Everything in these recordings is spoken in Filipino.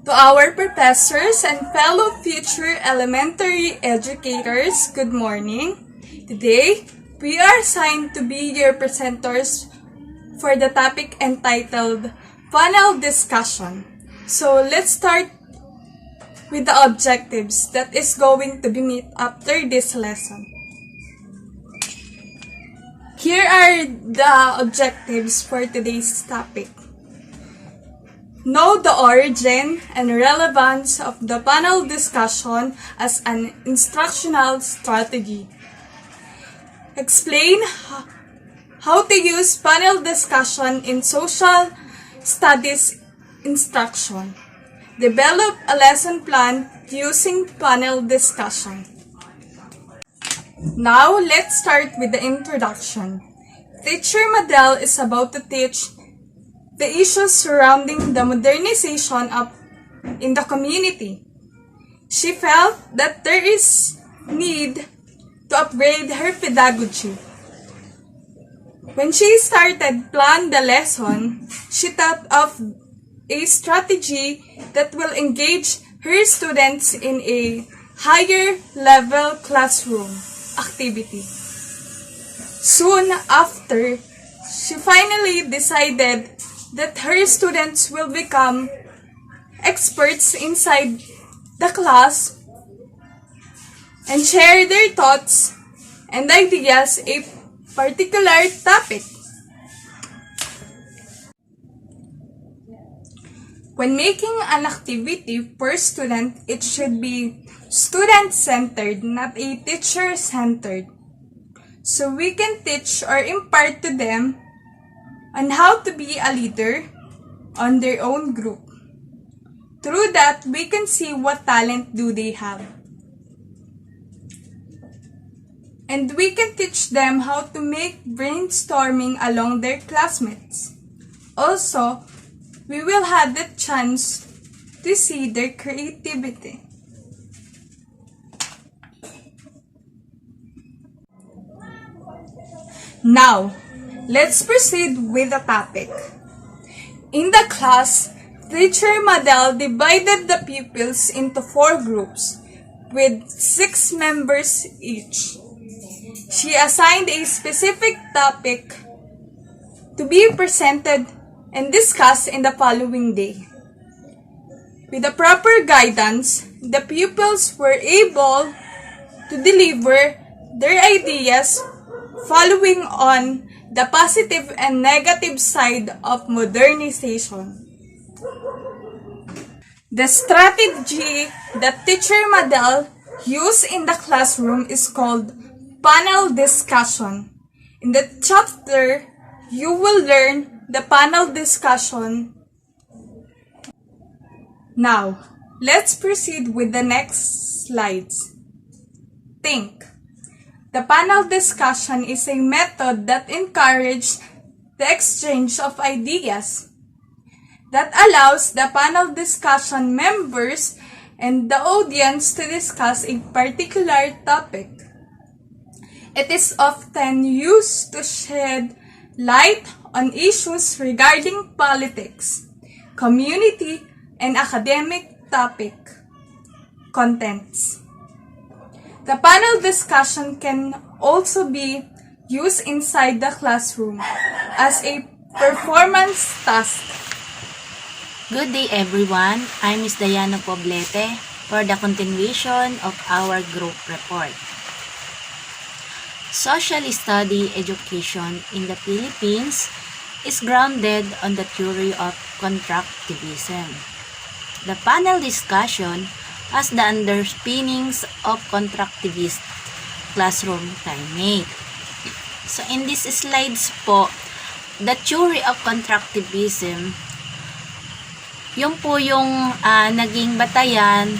To our professors and fellow future elementary educators, good morning. Today, we are assigned to be your presenters for the topic entitled Panel Discussion. So, let's start with the objectives that is going to be met after this lesson. Here are the objectives for today's topic. Know the origin and relevance of the panel discussion as an instructional strategy. Explain how to use panel discussion in social studies instruction. Develop a lesson plan using panel discussion. Now, let's start with the introduction. Teacher Madel is about to teach the issues surrounding the modernization in the community. She felt that there is need to upgrade her pedagogy. When she started plan the lesson, she thought of a strategy that will engage her students in a higher level classroom activity. Soon after, she finally decided that her students will become experts inside the class and share their thoughts and ideas a particular topic. When making an activity per student, it should be student-centered, not a teacher-centered. So we can teach or impart to them on how to be a leader on their own group. Through that, we can see what talent do they have. And we can teach them how to make brainstorming along their classmates. Also, we will have the chance to see their creativity. Now, let's proceed with the topic. In the class, Teacher Madel divided the pupils into 4 groups with 6 members each. She assigned a specific topic to be presented and discussed in the following day. With the proper guidance, the pupils were able to deliver their ideas following on the positive and negative side of modernization. The strategy that Teacher Madel used in the classroom is called panel discussion. In the chapter, you will learn the panel discussion. Now, let's proceed with the next slides. Think. The panel discussion is a method that encourages the exchange of ideas, that allows the panel discussion members and the audience to discuss a particular topic. It is often used to shed light on issues regarding politics, community, and academic topic contents. The panel discussion can also be used inside the classroom as a performance task. Good day everyone, I'm Ms. Diana Poblete for the continuation of our group report. Social study education in the Philippines is grounded on the theory of constructivism. The panel discussion has the underpinnings of constructivist classroom climate. So in these slides po, the theory of constructivism, yung po yung naging batayan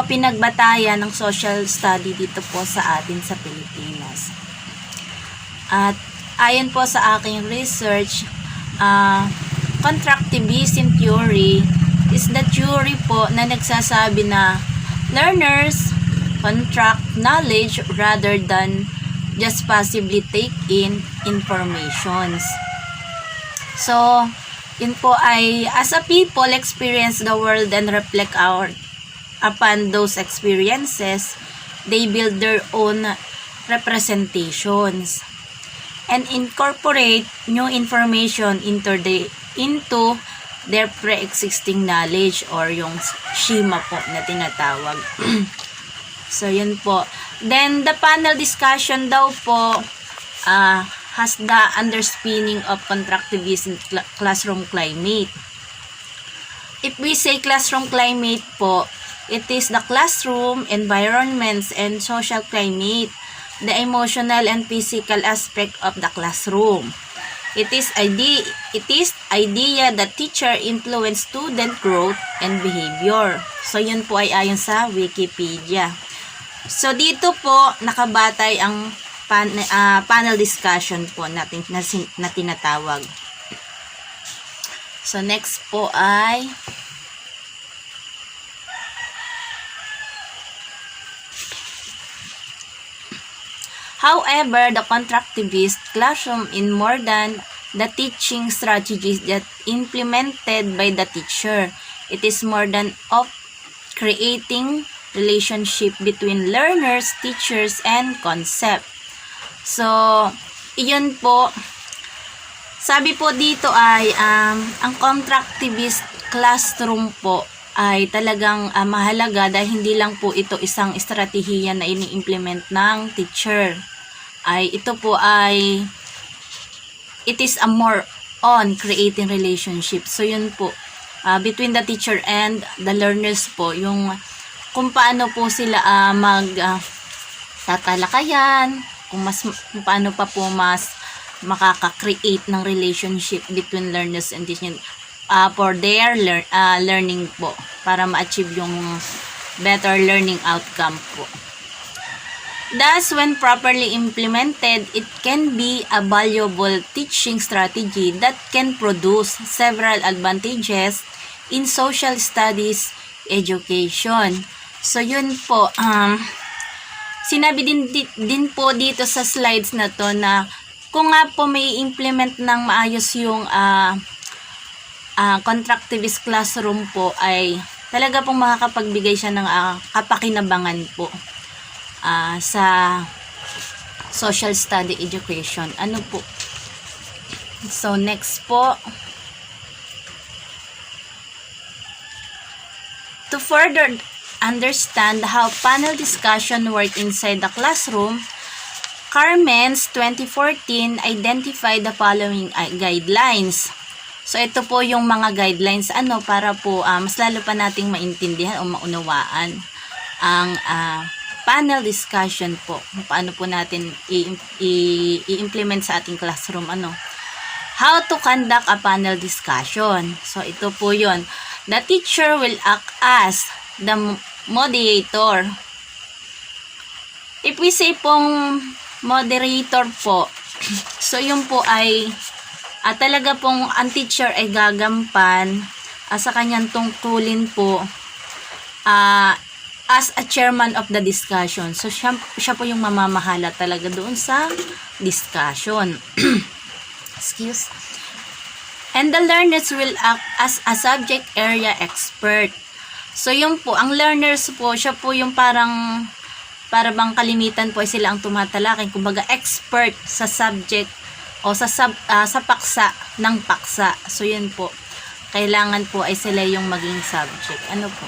pinagbatayan ng social study dito po sa atin sa Pilipinas. At ayon po sa aking research, constructivism theory is the theory po na nagsasabi na learners contract knowledge rather than just passively take in informations. So, Yun po ay, as a people experience the world and reflect upon those experiences, they build their own representations and incorporate new information into their pre-existing knowledge or yung schema po na tinatawag. So, yun po. Then, the panel discussion daw po has the underpinning of constructivist classroom climate. If we say classroom climate po, it is the classroom, environments, and social climate, the emotional and physical aspect of the classroom. It is idea that teacher influence student growth and behavior. So, yun po ay ayon sa Wikipedia. So, dito po nakabatay ang panel discussion po natin na tinatawag. So, next po ay however, the constructivist classroom in more than the teaching strategies that implemented by the teacher. It is more than of creating relationship between learners, teachers, and concept. So, iyon po. Sabi po dito ay ang constructivist classroom po ay talagang mahalaga dahil hindi lang po ito isang estratehiya na ini-implement ng teacher. Ito po ay it is a more on creating relationship. So, yun po. Between the teacher and the learners po, yung kung paano po sila tatalakayan, kung paano pa po mas makaka-create ng relationship between learners and teachers for their learning po, para ma-achieve yung better learning outcome po. Thus, when properly implemented, it can be a valuable teaching strategy that can produce several advantages in social studies education. So, yun po. Sinabi din po dito sa slides na to na kung nga po may implement ng maayos yung constructivist classroom po, ay talaga pong makakapagbigay siya ng kapakinabangan po sa social study education. Ano po? So, next po. To further understand how panel discussion work inside the classroom, Carmen's 2014 identified the following guidelines. So, ito po yung mga guidelines para po mas lalo pa nating maintindihan o maunawaan ang panel discussion po. Paano po natin i-implement sa ating classroom. How to conduct a panel discussion. So, ito po yun. The teacher will act as the moderator. If we say pong moderator po, so yun po ay talaga pong ang teacher ay gagampan sa kanyang tungkulin po as a chairman of the discussion. So, siya po yung mamamahala talaga doon sa discussion. Excuse. And the learners will act as a subject area expert. So, yun po, ang learners po, siya po yung para bang kalimitan po ay sila ang tumatalakay. Kumbaga, expert sa subject o sa paksa ng paksa. So, yun po. Kailangan po ay sila yung maging subject. Ano po?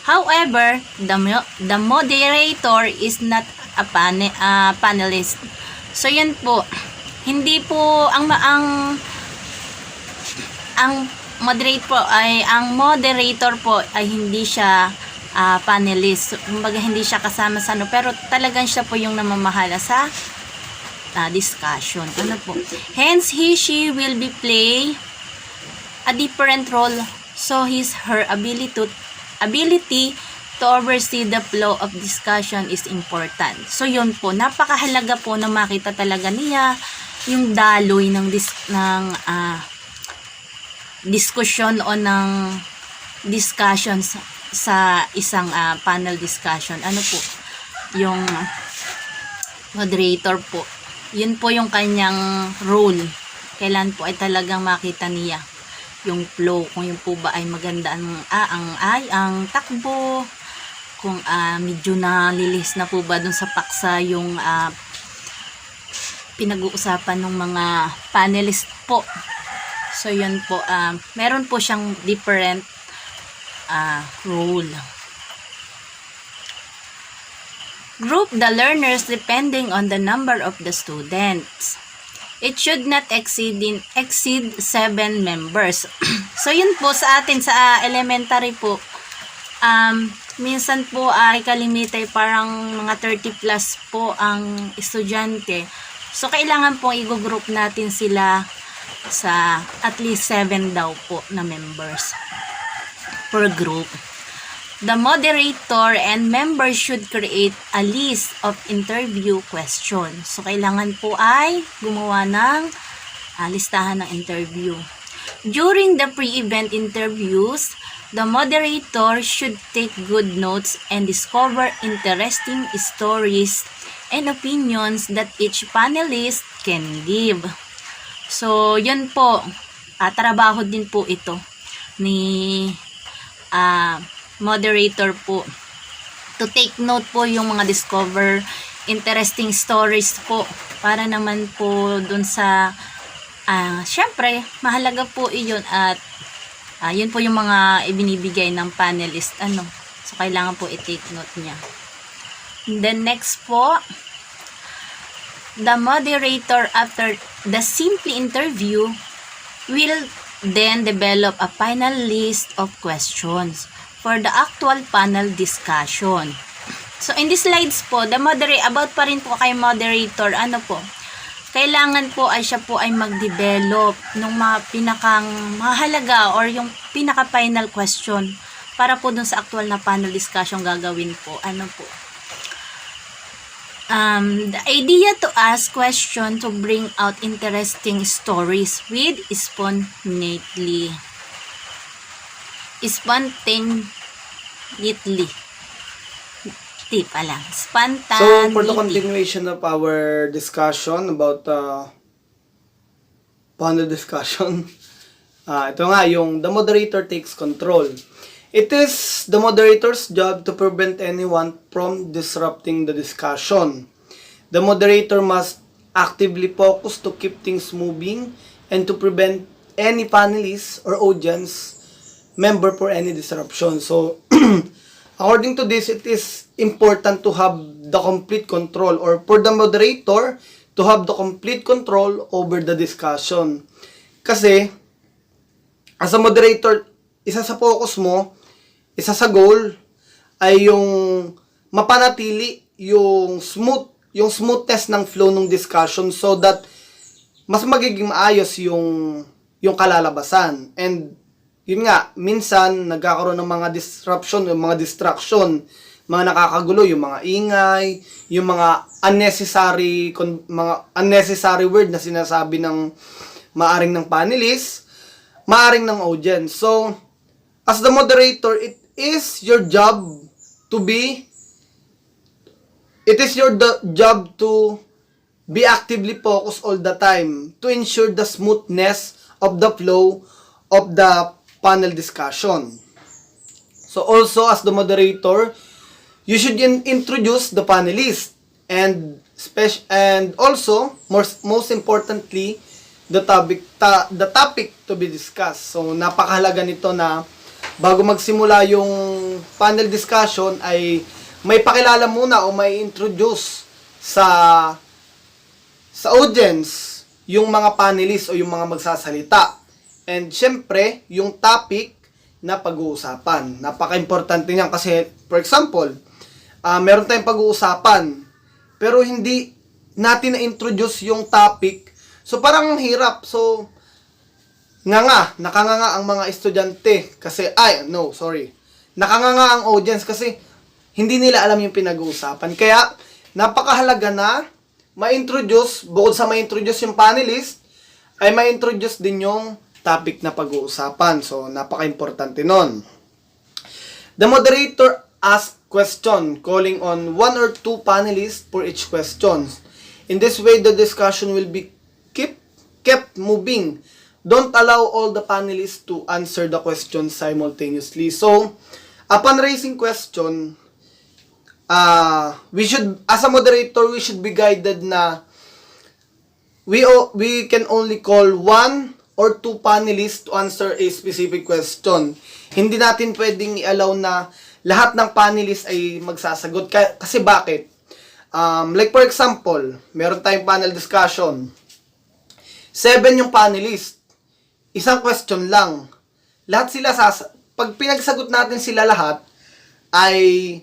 However, the moderator is not a panelist. So, yun po. Hindi po, ang moderator po ay hindi siya panelist. Kumbaga, hindi siya kasama sa pero talagang siya po yung namamahala sa discussion. Ano po? Hence, she will be play a different role. So, her ability to oversee the flow of discussion is important. So, yun po. Napakahalaga po na makita talaga niya yung daloy ng discussion o ng discussions sa isang panel discussion. Ano po? Yung moderator po. Yun po yung kanyang role. Kailan po ay talagang makita niya yung flow, kung yun po ba ay maganda ang takbo, kung medyo nalilis na po ba dun sa paksa yung pinag-uusapan ng mga panelist po. So yun po, meron po siyang different role. Group the learners depending on the number of the students. It should not exceed 7 members. So yun po sa atin sa elementary po, minsan po ay kalimite parang mga 30 plus po ang estudyante. So kailangan po i-group natin sila sa at least 7 daw po na members per group. The moderator and members should create a list of interview questions. So, kailangan po ay gumawa ng listahan ng interview. During the pre-event interviews, the moderator should take good notes and discover interesting stories and opinions that each panelist can give. So, yun po. Trabaho din po ito ni moderator po, to take note po yung mga discover interesting stories po, para naman po dun sa syempre mahalaga po iyon, at yun po yung mga ibinibigay ng panelist, so kailangan po i-take note niya. Then next po, the moderator after the simple interview will then develop a final list of questions for the actual panel discussion. So, in these slides po, about pa rin po kay moderator, kailangan po ay siya po ay mag-develop ng mga pinakang mahalaga or yung pinaka-final question para po dun sa actual na panel discussion gagawin po. The idea to ask question to bring out interesting stories with spontaneously. So, for the continuation of our discussion about panel discussion, ito nga, yung the moderator takes control. It is the moderator's job to prevent anyone from disrupting the discussion. The moderator must actively focus to keep things moving and to prevent any panelist or audience member for any disruption. So, according to this, it is important to have the complete control, or for the moderator to have the complete control over the discussion. Kasi, as a moderator, isa sa focus mo, isa sa goal, ay yung mapanatili yung smoothness ng flow ng discussion, so that mas magiging maayos yung kalalabasan. And yun nga, minsan nagkakaroon ng mga disruption, yung mga distraction, mga nakakagulo, yung mga ingay, yung mga unnecessary word na sinasabi ng maaring ng panelist, maaring ng audience. So, as the moderator, it is your job to be actively focused all the time to ensure the smoothness of the flow of the panel discussion. So also, as the moderator, you should introduce the panelists and also most importantly the topic to be discussed. So napakahalaga nito na bago magsimula yung panel discussion ay may pakilala muna o may introduce sa audience yung mga panelists o yung mga magsasalita. And syempre, yung topic na pag-uusapan. Napaka-importante niyan kasi, for example, meron tayong pag-uusapan, pero hindi natin na-introduce yung topic. So, parang hirap. So, nakanganga ang mga estudyante kasi, nakanganga ang audience kasi hindi nila alam yung pinag-uusapan. Kaya, napakahalaga na ma-introduce, bukod sa ma-introduce yung panelist, ay ma-introduce din yung topic na pag-uusapan. So, napaka-importante nun. The moderator asks question, calling on 1 or 2 panelists for each question. In this way, the discussion will be kept moving don't allow all the panelists to answer the question simultaneously. So, upon raising question, we should, as a moderator, we should be guided na we can only call one or two panelists to answer a specific question. Hindi natin pwedeng i-allow na lahat ng panelists ay magsasagot. Kasi bakit? Like for example, meron tayong panel discussion. 7 yung panelist. Isang question lang. Lahat sila pag pinagsagot natin sila lahat, ay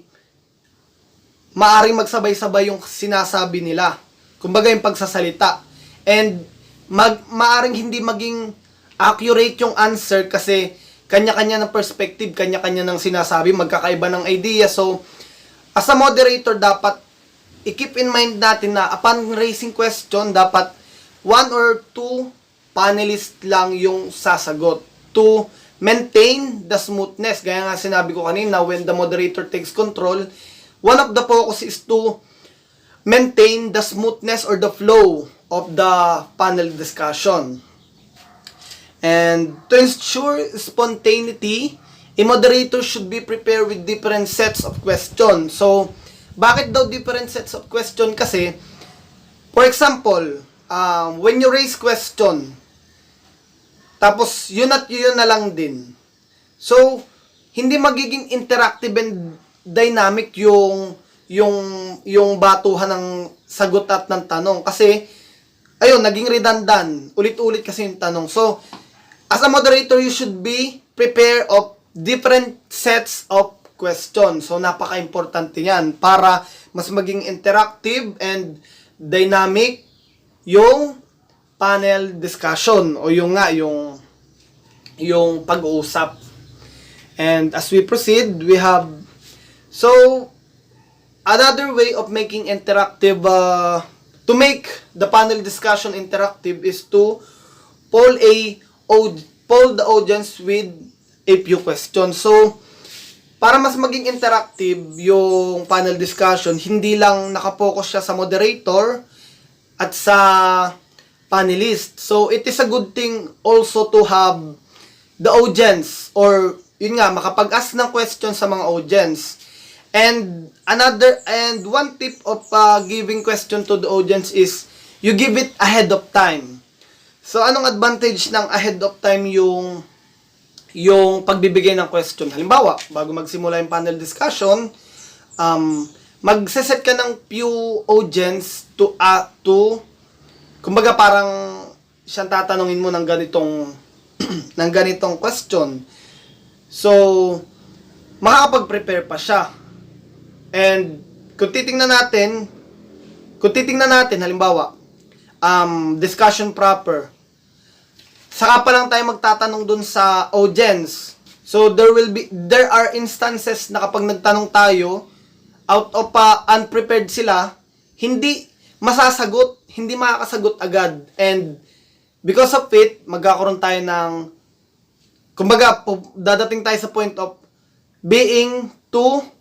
maaring magsabay-sabay yung sinasabi nila. Kumbaga yung pagsasalita. And maaring hindi maging accurate yung answer kasi kanya-kanya ng perspective, kanya-kanya ng sinasabi, magkakaiba ng idea. So, as a moderator, dapat i-keep in mind natin na upon raising question, dapat 1 or 2 panelists lang yung sasagot to maintain the smoothness. Gaya nga sinabi ko kanina, when the moderator takes control, one of the focus is to maintain the smoothness or the flow of the panel discussion. And to ensure spontaneity, a moderator should be prepared with different sets of questions. So, bakit daw different sets of questions? Kasi, for example, when you raise question, tapos yun at yun na lang din. So, hindi magiging interactive and dynamic yung batuhan ng sagot at ng tanong. Kasi, ayun, naging redundant. Ulit-ulit kasi yung tanong. So, as a moderator, you should be prepared of different sets of questions. So, napaka-importante yan para mas maging interactive and dynamic yung panel discussion o yung pag-uusap. And as we proceed, we have another way of making interactive to make the panel discussion interactive is to poll the audience with a few questions. So, para mas maging interactive yung panel discussion, hindi lang nakapokus siya sa moderator at sa panelist. So, it is a good thing also to have the audience or yun nga, makapag-ask ng question sa mga audience. And one tip of giving question to the audience is you give it ahead of time. So, anong advantage ng ahead of time yung pagbibigay ng question? Halimbawa, bago magsimula yung panel discussion, magseset ka ng few audience to kumbaga parang siyang tatanungin mo ng ganitong ng ganitong question. So, makakapag-prepare pa siya. And kung titingnan natin halimbawa, discussion proper. Saka pa lang tayo magtatanong dun sa audience. So there are instances na kapag nagtanong tayo, out of unprepared sila, hindi makakasagot agad. And because of it, magkakaroon tayo ng, kumbaga, dadating tayo sa point of being too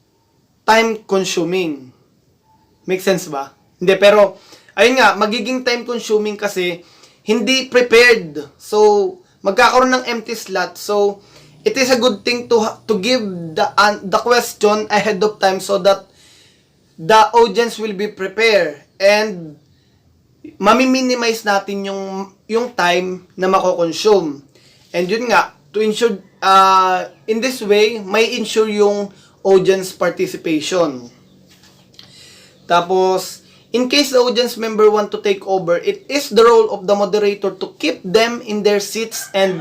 time-consuming. Make sense ba? Hindi, pero, ayun nga, magiging time-consuming kasi hindi prepared. So, magkakaroon ng empty slot. So, it is a good thing to give the question ahead of time so that the audience will be prepared. And, mami-minimize natin yung time na mako-consume. And yun nga, to ensure, in this way, may ensure yung audience participation. Tapos, in case the audience member want to take over, it is the role of the moderator to keep them in their seats and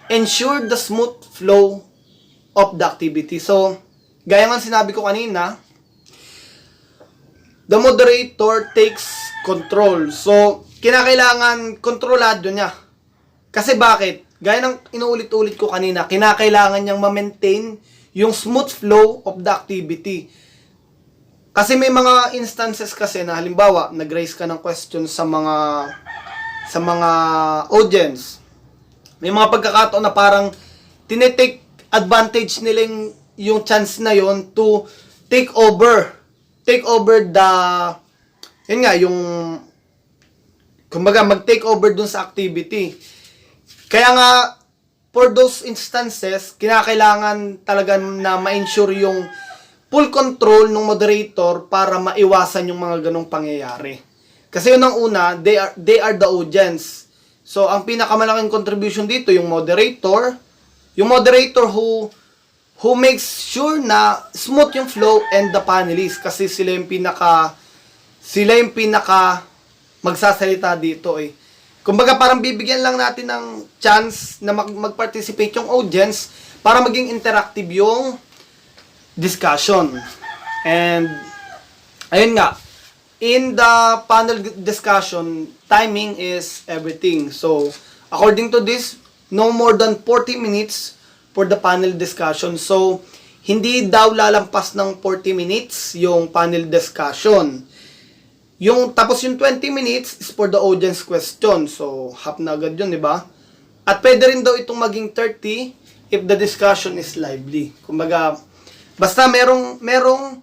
ensure the smooth flow of the activity. So, gaya nga sinabi ko kanina, the moderator takes control. So, kinakailangan kontrolado niya. Kasi bakit? Gaya ng inuulit-ulit ko kanina, kinakailangan niyang ma-maintain yung smooth flow of the activity. Kasi may mga instances kasi na halimbawa, nag-raise ka ng question sa mga audience. May mga pagkakataon na parang tinetake advantage nila yung chance na yon to take over kumbaga mag-take over dun sa activity. Kaya nga, for those instances, kinakailangan talaga na ma-ensure yung full control ng moderator para maiwasan yung mga ganong pangyayari. Kasi unang-una, they are the audience. So, ang pinakamalaking contribution dito, yung moderator who makes sure na smooth yung flow, and the panelists, kasi sila yung pinaka magsasalita dito eh. Kumbaga parang bibigyan lang natin ng chance na mag-participate yung audience para maging interactive yung discussion. And ayun nga, in the panel discussion, timing is everything. So, according to this, no more than 40 minutes for the panel discussion. So, hindi daw lalampas ng 40 minutes yung panel discussion. Tapos yung 20 minutes is for the audience question. So, half na agad yun, di ba? At pwede rin daw itong maging 30 if the discussion is lively. Kumbaga, basta merong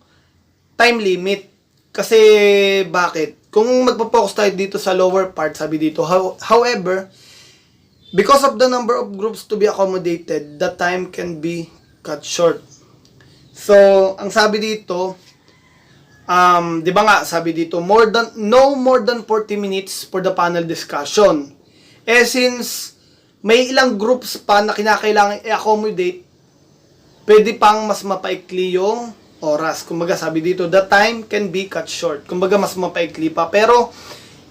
time limit. Kasi, bakit? Kung magpo-focus tayo dito sa lower part, sabi dito, however, because of the number of groups to be accommodated, the time can be cut short. So, ang sabi dito, di ba nga, sabi dito, no more than 40 minutes for the panel discussion. Since may ilang groups pa na kinakailangan i-accommodate, pwede pang mas mapaikli yung oras. Kumbaga, sabi dito, the time can be cut short. Kumbaga, mas mapaikli pa. Pero,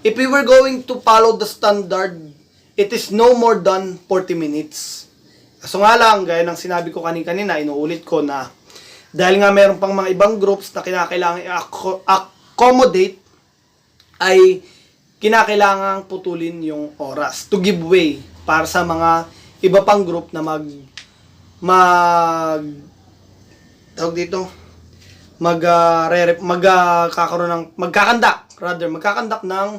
if we were going to follow the standard, it is no more than 40 minutes. So nga lang, gaya ng sinabi ko kanina, inuulit ko na dahil nga meron pang mga ibang groups na kinakailangan i-accommodate, ay kinakailangan putulin yung oras to give way para sa mga iba pang group na magkakandak ng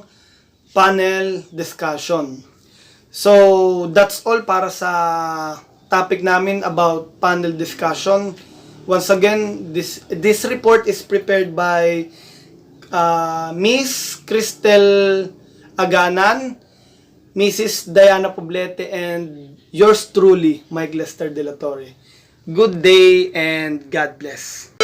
panel discussion. So, that's all para sa topic namin about panel discussion. Once again, this report is prepared by Miss Cristel Aganan, Mrs. Diana Poblete, and yours truly, Mike Lester De La Torre. Good day and God bless.